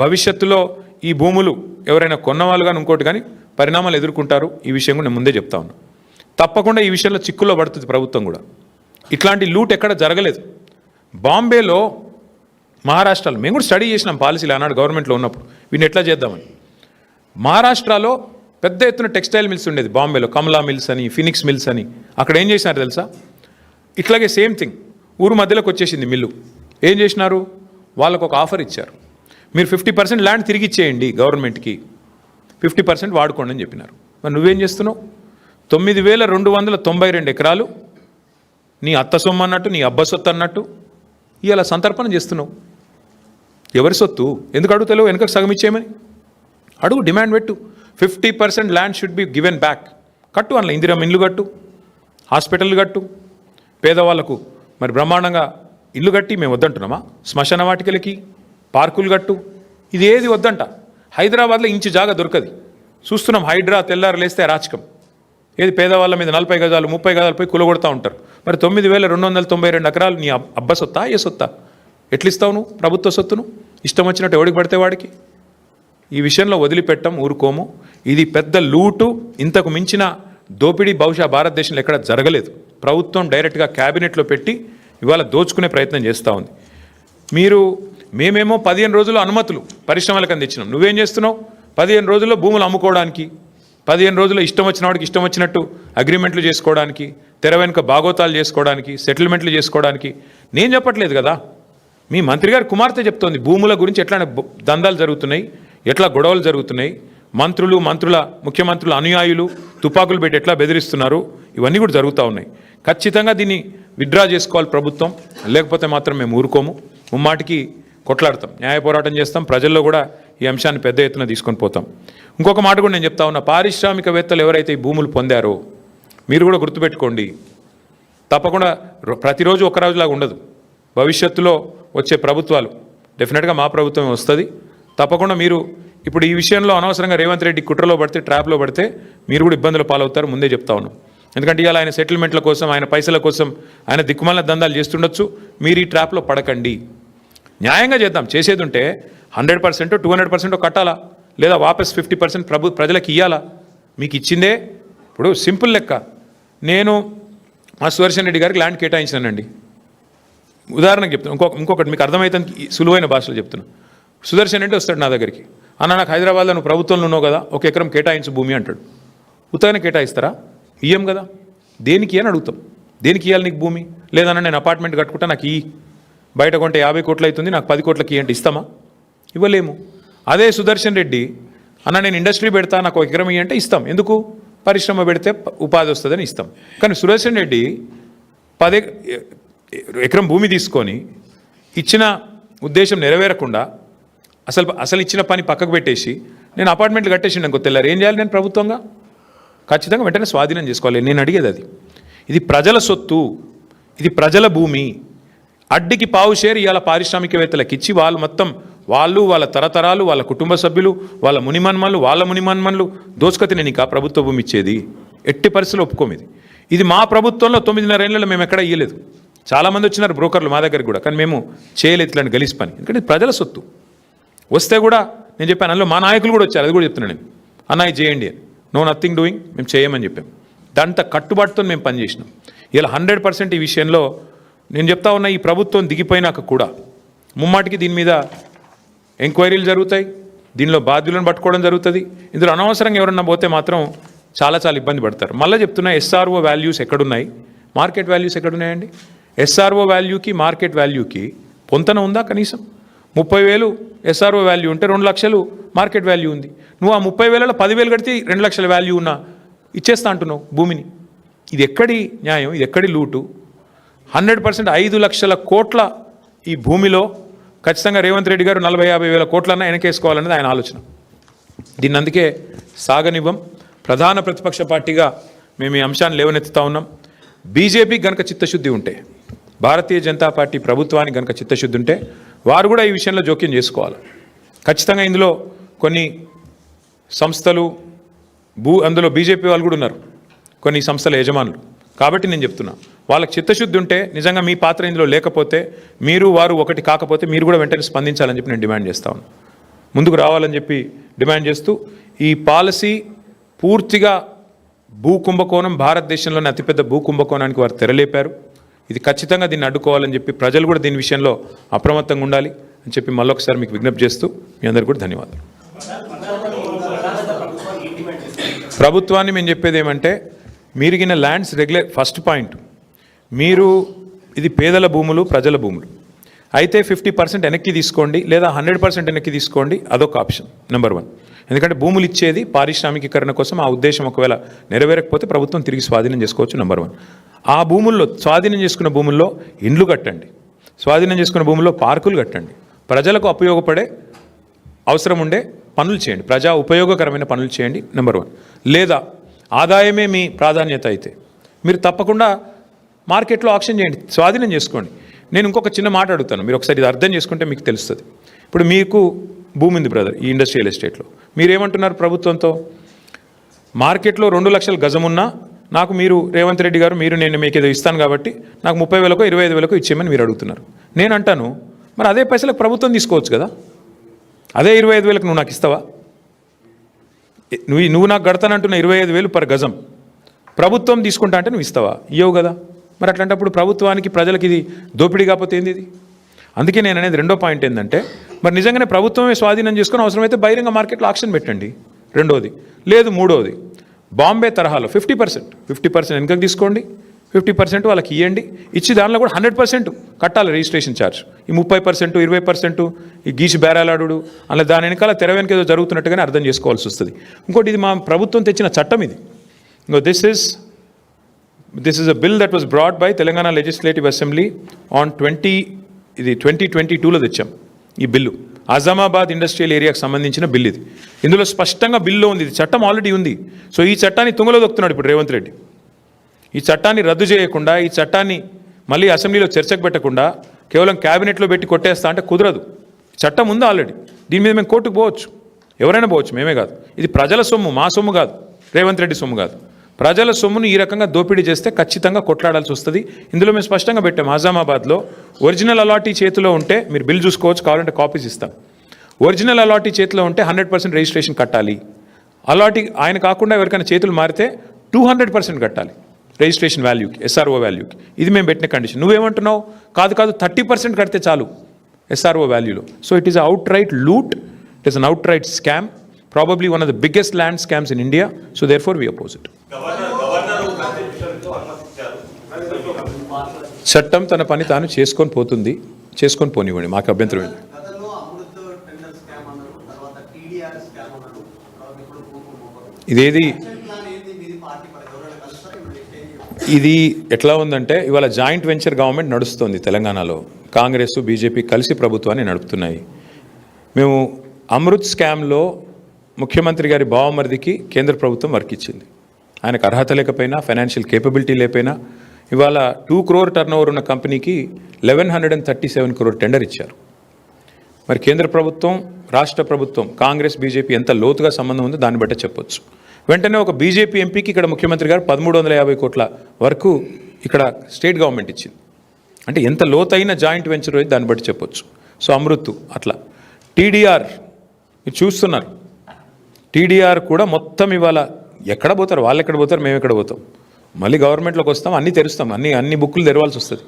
[SPEAKER 1] భవిష్యత్తులో ఈ భూములు ఎవరైనా కొన్నవాళ్ళు కానీ ఇంకోటి కానీ పరిణామాలు ఎదుర్కొంటారు. ఈ విషయం కూడా నేను ముందే చెప్తా ఉన్నా. తప్పకుండా ఈ విషయంలో చిక్కుల్లో పడుతుంది ప్రభుత్వం కూడా. ఇట్లాంటి లూట్ ఎక్కడ జరగలేదు. బాంబేలో, మహారాష్ట్రలో మేము కూడా స్టడీ చేసినాం పాలసీలు ఆనాడు గవర్నమెంట్లో ఉన్నప్పుడు వీటిని ఎట్లా చేద్దామని. మహారాష్ట్రలో పెద్ద ఎత్తున టెక్స్టైల్ మిల్స్ ఉండేది బాంబేలో, కమలా మిల్స్ అని, ఫినిక్స్ మిల్స్ అని. అక్కడ ఏం చేసినారు తెలుసా? ఇట్లాగే సేమ్ థింగ్ ఊరు మధ్యలోకి వచ్చేసింది మిల్లు. ఏం చేసినారు? వాళ్ళకు ఒక ఆఫర్ ఇచ్చారు, మీరు 50% ల్యాండ్ తిరిగి ఇచ్చేయండి గవర్నమెంట్కి, 50% వాడుకోండి అని చెప్పినారు. మరి నువ్వేం చేస్తున్నావు? 9,292 ఎకరాలు నీ అత్త సొమ్ము అన్నట్టు, నీ అబ్బ సొత్తు అన్నట్టు ఇలా సంతర్పణ చేస్తున్నావు. ఎవరి సొత్తు? ఎందుకు అడుగుతలేవు? వెనకకు సగం ఇచ్చేయమని అడుగు, డిమాండ్ పెట్టు. 50% land should be given back. కట్టు, అందులో ఇందిరం ఇల్లు కట్టు, హాస్పిటల్ కట్టు, పేదవాళ్లకు మరి బ్రహ్మాండంగా ఇల్లు కట్టి మేము వద్దంటున్నామా? శ్మశాన వాటికలకి పార్కులు కట్టు. ఇది ఏది వద్దంట. హైదరాబాద్లో ఇంచు జాగా దొరకది. చూస్తున్నాం, హైడ్రా తెల్లారు లేస్తే రాచకం. ఏది పేదవాళ్ళ మీద 40 గజాలు 30 గజాలు పోయి కులగొడతా ఉంటారు. మరి 9,292 ఎకరాలు నీ అబ్బ సొత్తా, ఏ సొత్తా? ఎట్లిస్తావు నువ్వు ప్రభుత్వ సొత్తును? ఇష్టం వచ్చినట్టు ఎవడికి పడితే వాడికి. ఈ విషయంలో వదిలిపెట్టం, ఊరుకోము. ఇది పెద్ద లూటు. ఇంతకు మించిన దోపిడీ బహుశా భారతదేశంలో ఎక్కడ జరగలేదు. ప్రభుత్వం డైరెక్ట్గా క్యాబినెట్లో పెట్టి ఇవాళ దోచుకునే ప్రయత్నం చేస్తూ ఉంది. మేమేమో 15 రోజుల్లో అనుమతులు పరిశ్రమలకు అందించినాం. నువ్వేం చేస్తున్నావు? 15 రోజుల్లో భూములు అమ్ముకోవడానికి, 15 రోజుల్లో ఇష్టం వచ్చిన వాడికి ఇష్టం వచ్చినట్టు అగ్రిమెంట్లు చేసుకోవడానికి, తెర వెనుక బాగోతాలు చేసుకోవడానికి, సెటిల్మెంట్లు చేసుకోవడానికి. నేను చెప్పట్లేదు కదా, మీ మంత్రి గారి కుమార్తె చెప్తోంది భూముల గురించి. ఎట్లా దందాలు జరుగుతున్నాయి, ఎట్లా గొడవలు జరుగుతున్నాయి, ముఖ్యమంత్రుల అనుయాయులు తుపాకులు పెట్టి ఎట్లా బెదిరిస్తున్నారు, ఇవన్నీ కూడా జరుగుతూ ఉన్నాయి. ఖచ్చితంగా దీన్ని విత్డ్రా చేసుకోవాలి ప్రభుత్వం, లేకపోతే మాత్రం మేము ఊరుకోము. ముమ్మాటికి కొట్లాడతాం, న్యాయ పోరాటం చేస్తాం. ప్రజల్లో కూడా ఈ అంశాన్ని పెద్ద ఎత్తున తీసుకొని పోతాం. ఇంకొక మాట కూడా నేను చెప్తా ఉన్నా, పారిశ్రామికవేత్తలు ఎవరైతే ఈ భూములు పొందారో మీరు కూడా గుర్తుపెట్టుకోండి. తప్పకుండా ప్రతిరోజు ఒక రోజులాగా ఉండదు. భవిష్యత్తులో వచ్చే ప్రభుత్వాలు డెఫినెట్గా మా ప్రభుత్వమే వస్తుంది. తప్పకుండా మీరు ఇప్పుడు ఈ విషయంలో అనవసరంగా రేవంత్ రెడ్డి కుట్రలో పడితే, ట్రాప్లో పడితే మీరు కూడా ఇబ్బందులు పాలవుతారు. ముందే చెప్తా ఉన్నాం. ఎందుకంటే ఇవాళ ఆయన సెటిల్మెంట్ల కోసం, ఆయన పైసల కోసం ఆయన దిక్కుమాలిన దందాలు చేస్తుండొచ్చు. మీరు ఈ ట్రాప్లో పడకండి. న్యాయంగా చేద్దాం. చేసేది ఉంటే 100% 200% కట్టాలా, లేదా వాపస్ 50% ప్రజలకు ఇవ్వాలా. మీకు ఇచ్చిందే ఇప్పుడు సింపుల్ లెక్క. నేను మా సుదర్శన్ రెడ్డి గారికి ల్యాండ్ కేటాయించానండి. ఉదాహరణకు చెప్తాను, ఇంకొకటి మీకు అర్థమవుతుంది, సులువైన భాషలో చెప్తున్నాను. సుదర్శన్ రెడ్డి వస్తాడు నా దగ్గరికి, అన్న నాకు హైదరాబాద్లో నువ్వు ప్రభుత్వంలో ఉన్నావు కదా, 1 ఎకరం కేటాయించు భూమి అంటాడు. ఉత్తగానే కేటాయిస్తారా? ఇయ్యం కదా. దేనికి అని అడుగుతాం. దేనికి ఇవ్వాలి నీకు భూమి? లేదన్నా నేను అపార్ట్మెంట్ కట్టుకుంటా, నాకు ఈ బయట కొంటే 50 కోట్లు అవుతుంది, నాకు 10 కోట్లకి అంటే ఇస్తామా? ఇవ్వలేము. అదే సుదర్శన్ రెడ్డి అన్న నేను ఇండస్ట్రీ పెడతా, నాకు 1 ఎకరం అంటే ఇస్తాం. ఎందుకు? పరిశ్రమ పెడితే ఉపాధి వస్తుందని ఇస్తాం. కానీ సుదర్శన్ రెడ్డి 10 ఎకరం భూమి తీసుకొని ఇచ్చిన ఉద్దేశం నెరవేరకుండా అసలు ఇచ్చిన పని పక్కకు పెట్టేసి నేను అపార్ట్మెంట్లు కట్టేసిండు అనుకో, తెల్లారు ఏం చేయాలి నేను ప్రభుత్వంగా? ఖచ్చితంగా వెంటనే స్వాధీనం చేసుకోవాలి. నేను అడిగేది అది. ఇది ప్రజల సొత్తు, ఇది ప్రజల భూమి. అడ్డికి పావు షేర్ ఇవాళ పారిశ్రామికవేత్తలకు ఇచ్చి వాళ్ళు మొత్తం వాళ్ళ తరతరాలు, వాళ్ళ కుటుంబ సభ్యులు, వాళ్ళ మునిమన్మన్లు దోచుకతినే నీకు ఆ ప్రభుత్వ భూమి ఇచ్చేది. ఎట్టి పరిస్థితులు ఒప్పుకోమిది. ఇది మా ప్రభుత్వంలో 9.5 ఏళ్లలో మేము ఎక్కడ ఇయ్యలేదు. చాలామంది వచ్చినారు బ్రోకర్లు మా దగ్గరికి కూడా, కానీ మేము చేయలేదు ఇట్లాంటి గలీజ్ పని. ఎందుకంటే ఇది ప్రజల సొత్తు. వస్తే కూడా నేను చెప్పాను, అందులో మా నాయకులు కూడా వచ్చారు, అది కూడా చెప్తున్నాను నేను, అన్న ఇది చేయండి అని. నో నథింగ్ డూయింగ్, మేము చేయమని చెప్పాం. దాంతో కట్టుబాటుతో మేము పనిచేసినాం. ఇలా 100% ఈ విషయంలో నేను చెప్తా ఉన్నా, ఈ ప్రభుత్వం దిగిపోయినాక కూడా ముమ్మాటికి దీని మీద ఎంక్వైరీలు జరుగుతాయి, దీనిలో బాధ్యులను పట్టుకోవడం జరుగుతుంది. ఇందులో అనవసరంగా ఎవరన్నా పోతే మాత్రం చాలా ఇబ్బంది పడతారు. మళ్ళీ చెప్తున్నా, ఎస్ఆర్ఓ వాల్యూస్ ఎక్కడున్నాయి, మార్కెట్ వాల్యూస్ ఎక్కడున్నాయండి? ఎస్ఆర్ఓ వాల్యూకి మార్కెట్ వాల్యూకి పొంతన ఉందా? కనీసం 30,000 ఎస్ఆర్ఓ వాల్యూ ఉంటే 2 లక్షలు మార్కెట్ వాల్యూ ఉంది. నువ్వు ఆ 30,000లో 10,000 కడితే 2 లక్షల వాల్యూ ఉన్నా ఇచ్చేస్తా అంటున్నావు భూమిని. ఇది ఎక్కడి న్యాయం? ఇది ఎక్కడి లూటు? 100% 5 లక్షల కోట్ల ఈ భూమిలో ఖచ్చితంగా రేవంత్ రెడ్డి గారు 40-50 వేల కోట్లన్నా వెనకేసుకోవాలనేది ఆయన ఆలోచన. దీన్ని అందుకే సాగనివ్వం. ప్రధాన ప్రతిపక్ష పార్టీగా మేము ఈ అంశాన్ని లేవనెత్తుతా ఉన్నాం. బీజేపీ గనక చిత్తశుద్ధి ఉంటే, భారతీయ జనతా పార్టీ ప్రభుత్వానికి గనక చిత్తశుద్ధి ఉంటే వారు కూడా ఈ విషయంలో జోక్యం చేసుకోవాలి. ఖచ్చితంగా ఇందులో కొన్ని సంస్థలు అందులో బీజేపీ వాళ్ళు కూడా ఉన్నారు, కొన్ని సంస్థల యజమానులు. కాబట్టి నేను చెప్తున్నా, వాళ్ళకి చిత్తశుద్ధి ఉంటే, నిజంగా మీ పాత్ర ఇందులో లేకపోతే, మీరు వారు ఒకటి కాకపోతే మీరు కూడా వెంటనే స్పందించాలని చెప్పి నేను డిమాండ్ చేస్తా ఉన్నాను. ముందుకు రావాలని చెప్పి డిమాండ్ చేస్తూ, ఈ పాలసీ పూర్తిగా భూ కుంభకోణం, భారతదేశంలోని అతిపెద్ద భూ కుంభకోణానికి వారు తెరలేపారు. ఇది ఖచ్చితంగా దీన్ని అడ్డుకోవాలని చెప్పి ప్రజలు కూడా దీని విషయంలో అప్రమత్తంగా ఉండాలి అని చెప్పి మళ్ళొకసారి మీకు విజ్ఞప్తి చేస్తూ మీ అందరికీ కూడా ధన్యవాదాలు. ప్రభుత్వాన్ని మేము చెప్పేది ఏమంటే, మీరిగిన ల్యాండ్స్ ఫస్ట్ పాయింట్, మీరు ఇది పేదల భూములు, ప్రజల భూములు అయితే 50% వెనక్కి తీసుకోండి, లేదా 100% వెనక్కి తీసుకోండి. అదొక ఆప్షన్ నెంబర్ 1. ఎందుకంటే భూములు ఇచ్చేది పారిశ్రామికీకరణ కోసం. ఆ ఉద్దేశం ఒకవేళ నెరవేరకపోతే ప్రభుత్వం తిరిగి స్వాధీనం చేసుకోవచ్చు నెంబర్ 1. ఆ భూముల్లో, స్వాధీనం చేసుకున్న భూముల్లో ఇండ్లు కట్టండి, స్వాధీనం చేసుకున్న భూముల్లో పార్కులు కట్టండి, ప్రజలకు ఉపయోగపడే అవసరం ఉండే పనులు చేయండి, ప్రజా ఉపయోగకరమైన పనులు చేయండి నెంబర్ 1. లేదా ఆదాయమే మీ ప్రాధాన్యత అయితే మీరు తప్పకుండా మార్కెట్లో ఆక్షన్ చేయండి, స్వాధీనం చేసుకోండి. నేను ఇంకొక చిన్న మాట అడుగుతాను, మీరు ఒకసారి ఇది అర్థం చేసుకుంటే మీకు తెలుస్తుంది. ఇప్పుడు మీకు భూమి ఉంది బ్రదర్, ఈ ఇండస్ట్రియల్ ఎస్టేట్లో. మీరేమంటున్నారు ప్రభుత్వంతో? మార్కెట్లో 2 లక్షల గజం ఉన్నా నాకు మీరు రేవంత్ రెడ్డి గారు, నేను మీకు ఏదో ఇస్తాను కాబట్టి నాకు 30,000కో 25,000కో ఇచ్చేయమని మీరు అడుగుతున్నారు. నేను అంటాను, మరి అదే పైసలకు ప్రభుత్వం తీసుకోవచ్చు కదా. అదే 25,000కు నువ్వు నాకు ఇస్తావా? నువ్వు నాకు కడతానంటున్న 25,000 పర్ గజం ప్రభుత్వం తీసుకుంటా అంటే నువ్వు ఇస్తావా? ఇవ్వవు కదా. మరి అట్లాంటప్పుడు ప్రభుత్వానికి, ప్రజలకి ఇది దోపిడీ కాకపోతే ఏంది ఇది? అందుకే నేను అనేది రెండో పాయింట్ ఏంటంటే, మరి నిజంగానే ప్రభుత్వమే స్వాధీనం చేసుకుని అవసరమైతే బహిరంగ మార్కెట్లో ఆక్షన్ పెట్టండి. రెండోది. లేదు మూడోది, బాంబే తరహాలో 50% వెనుకకు తీసుకోండి, 50% వాళ్ళకి ఇవ్వండి. ఇచ్చి దానిలో కూడా 100% కట్టాలి రిజిస్ట్రేషన్ ఛార్జ్. ఈ 30%, 20% ఈ గీసి బేరాలాడు, అలా దాని వెనకాల తెర వెనక ఏదో జరుగుతున్నట్టుగానే అర్థం చేసుకోవాల్సి వస్తుంది. ఇంకోటి, ఇది మా ప్రభుత్వం తెచ్చిన చట్టం ఇది. ఇంకో this is a bill that was brought by Telangana legislative assembly on 2022లో తెచ్చాం ఈ బిల్లు. ఆజామాబాద్ ఇండస్ట్రియల్ ఏరియాకి సంబంధించిన బిల్ ఇది. ఇందులో స్పష్టంగా బిల్లో ఉంది, ఇది చట్టం ఆల్రెడీ ఉంది. సో ఈ చట్టాన్ని తుంగలో దొక్కుతున్నాడు ఇప్పుడు రేవంత్ రెడ్డి. ఈ చట్టాన్ని రద్దు చేయకుండా, ఈ చట్టాన్ని మళ్ళీ అసెంబ్లీలో చర్చకు పెట్టకుండా కేవలం క్యాబినెట్లో పెట్టి కొట్టేస్తా అంటే కుదరదు. చట్టం ఉంది ఆల్రెడీ, దీని మీద మేము కోర్టుకు పోవచ్చు, ఎవరైనా పోవచ్చు, మేమే కాదు. ఇది ప్రజల సొమ్ము, మా సొమ్ము కాదు, రేవంత్ రెడ్డి సొమ్ము కాదు. ప్రజల సొమ్మును ఈ రకంగా దోపిడీ చేస్తే ఖచ్చితంగా కొట్లాడాల్సి వస్తుంది. ఇందులో మేము స్పష్టంగా పెట్టాం, ఆజామాబాద్లో ఒరిజినల్ అలాటీ చేతిలో ఉంటే మీరు బిల్ చూసుకోవచ్చు, కావాలంటే కాపీస్ ఇస్తాం. ఒరిజినల్ అలాటీ చేతిలో ఉంటే 100% రిజిస్ట్రేషన్ కట్టాలి. అలాటీ ఆయన కాకుండా ఎవరికైనా చేతులు మారితే 200% కట్టాలి రిజిస్ట్రేషన్ వాల్యూకి, ఎస్ఆర్ఓ వాల్యూకి. ఇది మేము పెట్టిన కండిషన్. నువ్వేమంటున్నావు? కాదు 30% కడితే చాలు ఎస్ఆర్ఓ వాల్యూలో. So it is outright loot, it is an outright scam, probably one of the biggest land scams in India, so therefore we oppose it. చట్టం తన పని తాను చేసుకొని పోతుంది, చేసుకొని పోనివ్వండి, మాకు అభ్యంతరం లేదు. ఇదేది ఇది ఎట్లా ఉందంటే ఇవాళ జాయింట్ వెంచర్ గవర్నమెంట్ నడుస్తుంది తెలంగాణలో. కాంగ్రెస్ బీజేపీ కలిసి ప్రభుత్వాన్ని నడుపుతున్నాయి. మేము అమృత్ స్కామ్లో ముఖ్యమంత్రి గారి బావమరిదికి కేంద్ర ప్రభుత్వం వర్క్ ఇచ్చింది. ఆయనకు అర్హత లేకపోయినా, ఫైనాన్షియల్ కేపబిలిటీ లేకపోయినా ఇవాళ 2 crore టర్నోవర్ ఉన్న కంపెనీకి 1137 crore టెండర్ ఇచ్చారు. మరి కేంద్ర ప్రభుత్వం, రాష్ట్ర ప్రభుత్వం, కాంగ్రెస్ బీజేపీ ఎంత లోతుగా సంబంధం ఉందో దాన్ని బట్టే చెప్పొచ్చు. వెంటనే ఒక బీజేపీ ఎంపీకి ఇక్కడ ముఖ్యమంత్రి గారు 1350 కోట్ల వరకు ఇక్కడ స్టేట్ గవర్నమెంట్ ఇచ్చింది. అంటే ఎంత లోతైన జాయింట్ వెంచర్ అయితే దాన్ని బట్టి చెప్పొచ్చు. సో అమృత్ అట్లా. టీడీఆర్ మీరు చూస్తున్నారు, టీడీఆర్ కూడా మొత్తం ఇవాళ ఎక్కడ పోతారు, వాళ్ళు ఎక్కడ పోతారు, మేము ఎక్కడ పోతాం. మళ్ళీ గవర్నమెంట్లోకి వస్తాం, అన్నీ తెరుస్తాం, అన్ని బుక్కులు తెరవాల్సి వస్తుంది.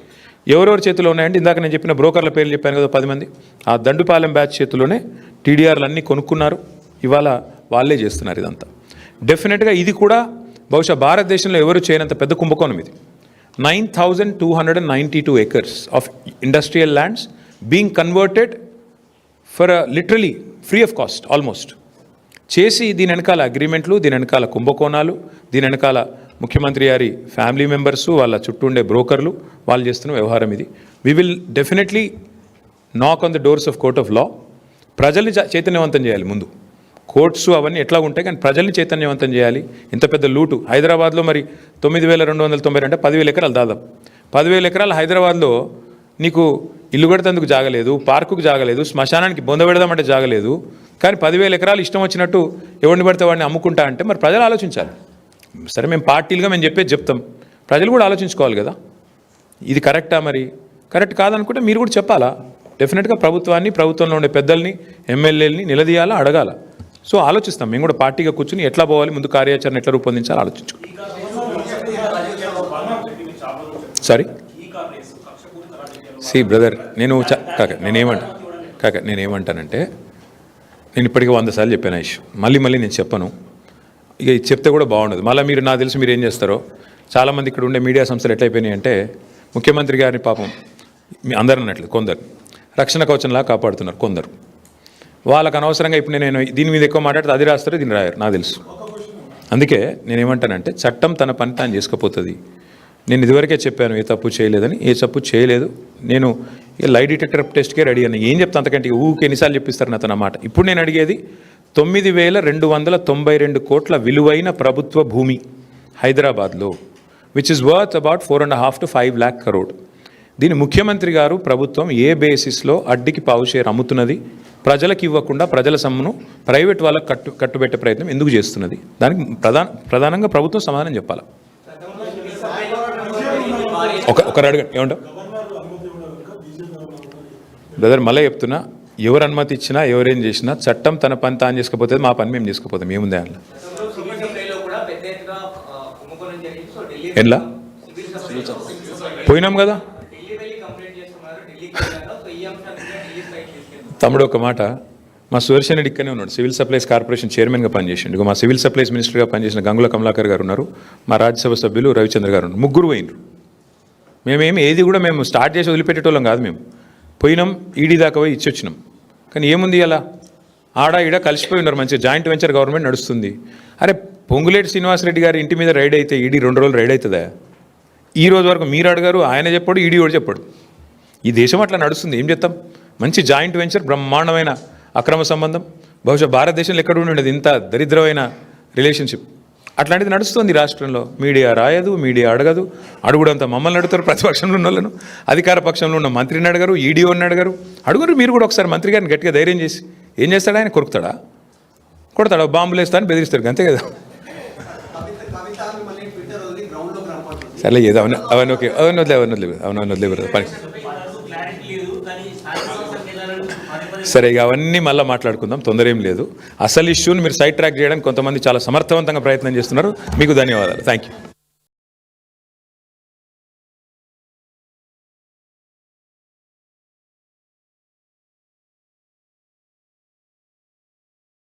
[SPEAKER 1] ఎవరెవరి చేతిలో ఉన్నాయంటే ఇందాక నేను చెప్పిన బ్రోకర్ల పేర్లు చెప్పాను కదా 10 మంది, ఆ దండుపాలెం బ్యాచ్ చేతిలోనే టీడీఆర్లు అన్నీ కొనుక్కున్నారు. ఇవాళ వాళ్ళే చేస్తున్నారు ఇదంతా. డెఫినెట్గా ఇది కూడా బహుశా భారతదేశంలో ఎవరు చేయనంత పెద్ద కుంభకోణం ఇది. 9,292 acres of industrial lands being converted for literally free of cost almost చేసి దీని వెనకాల అగ్రిమెంట్లు, దీని వెనకాల కుంభకోణాలు, దీని వెనకాల ముఖ్యమంత్రి గారి ఫ్యామిలీ మెంబర్స్, వాళ్ళ చుట్టూ ఉండే బ్రోకర్లు, వాళ్ళు చేస్తున్న వ్యవహారం ఇది. వీ విల్ డెఫినెట్లీ నాక్ on the doors of court of law. ప్రజల్ని చైతన్యవంతం చేయాలి ముందు. కోర్ట్స్ అవన్నీ ఎట్లా ఉంటాయి, కానీ ప్రజల్ని చైతన్యవంతం చేయాలి. ఇంత పెద్ద లూటు హైదరాబాద్లో మరి 9,292 అంటే 10,000 ఎకరాలు దాదాపు. 10,000 ఎకరాలు హైదరాబాద్లో నీకు ఇల్లు కడితేందుకు జాగలేదు, పార్కుకు జాగలేదు, శ్మశానానికి బొంద పెడదామంటే జాగలేదు. కానీ 10,000 ఎకరాలు ఇష్టం వచ్చినట్టు ఎవరిని పడితే వాడిని అమ్ముకుంటా అంటే మరి ప్రజలు ఆలోచించాలి. సరే మేము పార్టీలుగా మేము చెప్తాం, ప్రజలు కూడా ఆలోచించుకోవాలి కదా, ఇది కరెక్టా, మరి కరెక్ట్ కాదనుకుంటే మీరు కూడా చెప్పాలా. డెఫినెట్గా ప్రభుత్వాన్ని, ప్రభుత్వంలో ఉండే పెద్దల్ని, ఎమ్మెల్యేలని నిలదీయాలా, అడగాల. సో ఆలోచిస్తాం మేము కూడా పార్టీగా కూర్చుని ఎట్లా పోవాలి, ముందు కార్యాచరణ ఎట్లా రూపొందించాలి ఆలోచించుకుంటాం. సారీ సి బ్రదర్, నేనేమంటానంటే నేను ఇప్పటికీ 100 సార్లు చెప్పాను ఆ ఇష్యూ, మళ్ళీ నేను చెప్పను. ఇక చెప్తే కూడా బాగుండదు. మళ్ళీ మీరు నాకు తెలుసు మీరు ఏం చేస్తారో. చాలామంది ఇక్కడ ఉండే మీడియా సంస్థలు ఎట్లయిపోయినాయి అంటే ముఖ్యమంత్రి గారిని పాపం అందరూ అన్నట్లు కొందరు రక్షణ కవచంలా కాపాడుతున్నారు కొందరు. వాళ్ళకు అనవసరంగా ఇప్పుడు నేను దీని మీద ఎక్కువ మాట్లాడితే అది రాస్తారు, దీన్ని రాయరు, నాకు తెలుసు. అందుకే నేనేమంటానంటే చట్టం తన పని తాను చేసుకుపోతుంది. నేను ఇదివరకే చెప్పాను ఏ తప్పు చేయలేదని. ఏ తప్పు చేయలేదు. నేను లై డిటెక్టర్ టెస్ట్కే రెడీ అని ఏం చెప్తాను, అంతకంటే ఊరికి ఎన్నిసార్లు చెప్పిస్తారు నాతో మాట. ఇప్పుడు నేను అడిగేది 9,292 కోట్ల విలువైన ప్రభుత్వ భూమి హైదరాబాద్లో, which is worth about 4.5 to 5 lakh crore. దీని ముఖ్యమంత్రి గారు ప్రభుత్వం ఏ బేసిస్లో అడ్డికి పావు షేర్ అమ్ముతున్నది, ప్రజలకు ఇవ్వకుండా ప్రజల సొమ్మును ప్రైవేట్ వాళ్ళకు కట్టుబెట్టే ప్రయత్నం ఎందుకు చేస్తున్నది, దానికి ప్రధానంగా ప్రభుత్వం సమాధానం చెప్పాలి. ఒకరు అడగండి ఏమంటావు బ్రదర్, మళ్ళీ చెప్తున్నా, ఎవరు అనుమతి ఇచ్చినా ఎవరేం చేసినా చట్టం తన పని తాను చేసుకపోతే మా పని మేము చేసుకుపోతాం. ఏముంది అందులో ఎలా పోయినాం కదా. తమ్ముడు ఒక మాట, మా సుదర్శన్ రెడ్డి ఇక్కడనే ఉన్నాడు, సివిల్ సప్లైస్ కార్పొరేషన్ చైర్మన్గా పనిచేసిండు. మా సివిల్ సప్లైస్ మినిస్టర్గా పనిచేసిన గంగుల కమలాకర్ గారు ఉన్నారు, మా రాజ్యసభ సభ్యులు రవిచంద్ర గారు ఉన్నారు. ముగ్గురు పోయినరు. ఏది కూడా మేము స్టార్ట్ చేసి వదిలిపెట్టేటోళ్ళం కాదు. మేము పోయినాం, ఈడీ దాకా పోయి ఇచ్చొచ్చినాం. కానీ ఏముంది అలా ఈడ కలిసిపోయి ఉన్నారు, మంచిగా జాయింట్ వెంచర్ గవర్నమెంట్ నడుస్తుంది. అరే పొంగులేటి శ్రీనివాసరెడ్డి గారి ఇంటి మీద రైడ్ అయితే ఈడీ 2 రోజులు రైడ్ అవుతుందా? ఈ రోజు వరకు మీరు అడగారు, ఆయన చెప్పాడు, ఈడీ కూడా చెప్పాడు. ఈ దేశం అట్లా నడుస్తుంది, ఏం చేస్తాం. మంచి జాయింట్ వెంచర్, బ్రహ్మాండమైన అక్రమ సంబంధం, బహుశా భారతదేశంలో ఎక్కడ ఉండేది ఇంత దరిద్రమైన రిలేషన్షిప్. అట్లాంటిది నడుస్తుంది రాష్ట్రంలో. మీడియా రాయదు, మీడియా అడగదు. అడుగుడంతా మమ్మల్ని అడుగుతారు, ప్రతిపక్షంలో ఉన్న వాళ్ళను. అధికార పక్షంలో ఉన్న మంత్రిని అడగరు, ఈడీఓని అడగరు. అడుగురు మీరు కూడా ఒకసారి మంత్రి గారిని గట్టిగా ధైర్యం చేసి. ఏం చేస్తాడు ఆయన? కొరుకుతాడా? కొడతాడా? బాంబులు వేస్తా అని బెదిరిస్తారు, అంతే కదా. సరే ఏదో అవన్నీ ఓకే, అవన్నీ వదిలేరు పని. సరే ఇక అవన్నీ మళ్ళీ మాట్లాడుకుందాం, తొందర ఏం లేదు. అసలు ఇష్యూని మీరు సైడ్ ట్రాక్ చేయడానికి కొంతమంది చాలా సమర్థవంతంగా ప్రయత్నం చేస్తున్నారు. మీకు ధన్యవాదాలు. Thank you.